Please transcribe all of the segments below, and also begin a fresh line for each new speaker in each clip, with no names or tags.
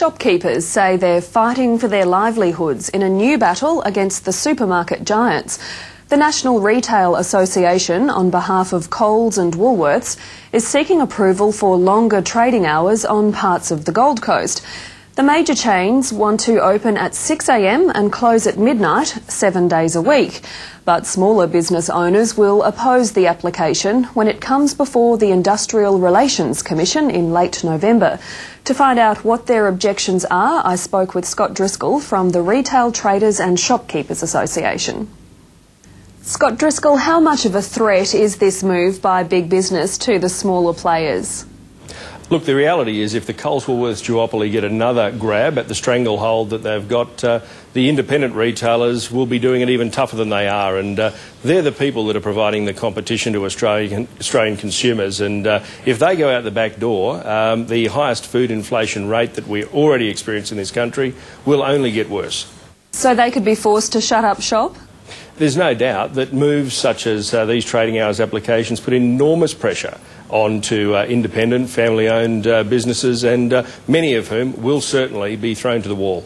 Shopkeepers say they're fighting for their livelihoods in a new battle against the supermarket giants. The National Retail Association, on behalf of Coles and Woolworths, is seeking approval for longer trading hours on parts of the Gold Coast. The major chains want to open at 6 a.m. and close at midnight, 7 days a week. But smaller business owners will oppose the application when it comes before the Industrial Relations Commission in late November. To find out what their objections are, I spoke with Scott Driscoll from the Retail Traders and Shopkeepers Association. Scott Driscoll, how much of a threat is this move by big business to the smaller players?
Look, the reality is if the Coles Woolworths duopoly get another grab at the stranglehold that they've got, the independent retailers will be doing it even tougher than they are, and they're the people that are providing the competition to Australian consumers, and if they go out the back door, the highest food inflation rate that we already experience in this country will only get worse. So
they could be forced to shut up shop?
There's no doubt that moves such as these trading hours applications put enormous pressure onto independent, family-owned businesses, and many of whom will certainly be thrown to the wall.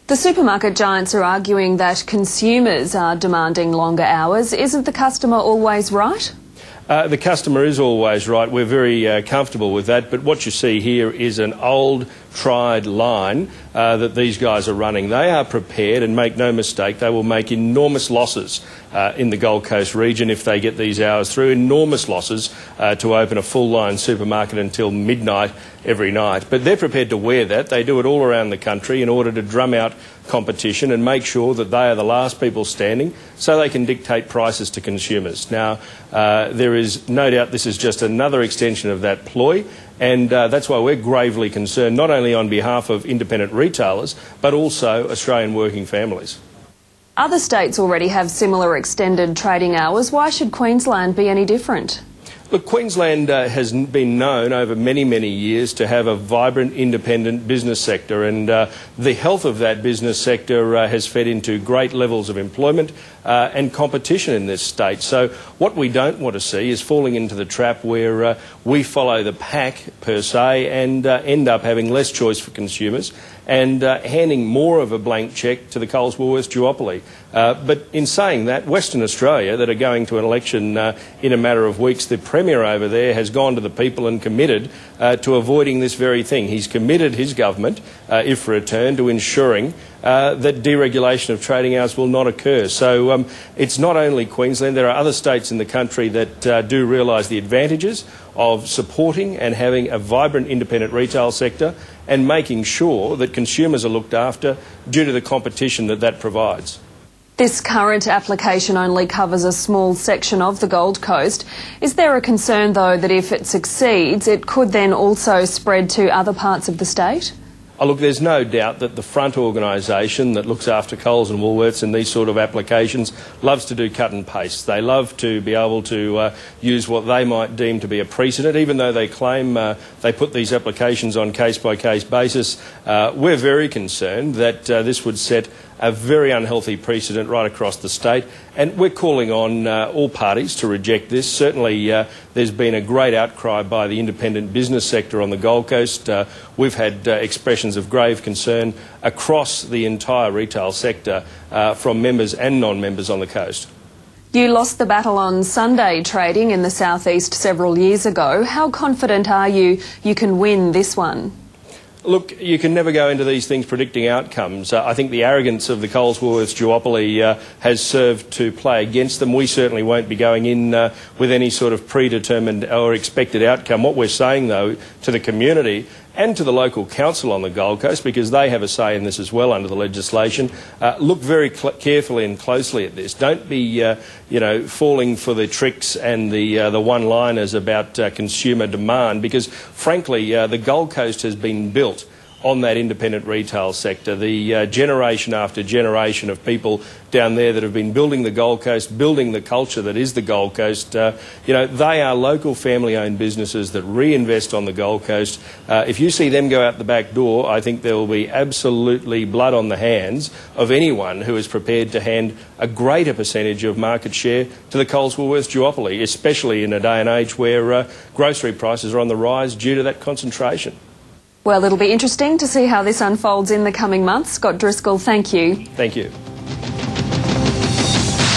The supermarket giants are arguing that consumers are demanding longer hours. Isn't the customer always right?
The customer is always right. We're very comfortable with that. But what you see here is an old, tried line that these guys are running. They are prepared, and make no mistake, they will make enormous losses in the Gold Coast region if they get these hours through. Enormous losses to open a full-line supermarket until midnight every night. But they're prepared to wear that. They do it all around the country in order to drum out competition and make sure that they are the last people standing so they can dictate prices to consumers. Now, there is no doubt this is just another extension of that ploy, and that's why we're gravely concerned, not only on behalf of independent retailers, but also Australian working families.
Other states already have similar extended trading hours. Why should Queensland be any different?
Look, Queensland has been known over many, many years to have a vibrant, independent business sector, and the health of that business sector has fed into great levels of employment and competition in this state. So what we don't want to see is falling into the trap where we follow the pack, per se, and end up having less choice for consumers and handing more of a blank cheque to the Coles Woolworths duopoly. But in saying that, Western Australia, that are going to an election in a matter of weeks, the Premier over there has gone to the people and committed to avoiding this very thing. He's committed his government, if returned, to ensuring that deregulation of trading hours will not occur. So it's not only Queensland, there are other states in the country that do realise the advantages of supporting and having a vibrant independent retail sector and making sure that consumers are looked after due to the competition that that provides.
This current application only covers a small section of the Gold Coast. Is there a concern, though, that if it succeeds, it could then also spread to other parts of the state?
Oh, look, there's no doubt that the front organisation that looks after Coles and Woolworths and these sort of applications loves to do cut and paste. They love to be able to use what they might deem to be a precedent, even though they claim they put these applications on case-by-case basis. We're very concerned that this would set a very unhealthy precedent right across the state, and we're calling on all parties to reject this. Certainly there's been a great outcry by the independent business sector on the Gold Coast. We've had expressions of grave concern across the entire retail sector from members and non-members on the coast.
You lost the battle on Sunday trading in the southeast several years ago. How confident are you can win this one?
Look, you can never go into these things predicting outcomes. I think the arrogance of the Coles Woolworths duopoly has served to play against them. We certainly won't be going in with any sort of predetermined or expected outcome. What we're saying, though, to the community and to the local council on the Gold Coast, because they have a say in this as well under the legislation, look very carefully and closely at this. Don't be, falling for the tricks and the one-liners about consumer demand, because, frankly, the Gold Coast has been built on that independent retail sector. The generation after generation of people down there that have been building the Gold Coast, building the culture that is the Gold Coast, they are local family-owned businesses that reinvest on the Gold Coast. If you see them go out the back door, I think there will be absolutely blood on the hands of anyone who is prepared to hand a greater percentage of market share to the Coles Woolworths duopoly, especially in a day and age where grocery prices are on the rise due to that concentration.
Well, it'll be interesting to see how this unfolds in the coming months. Scott Driscoll, thank you.
Thank you.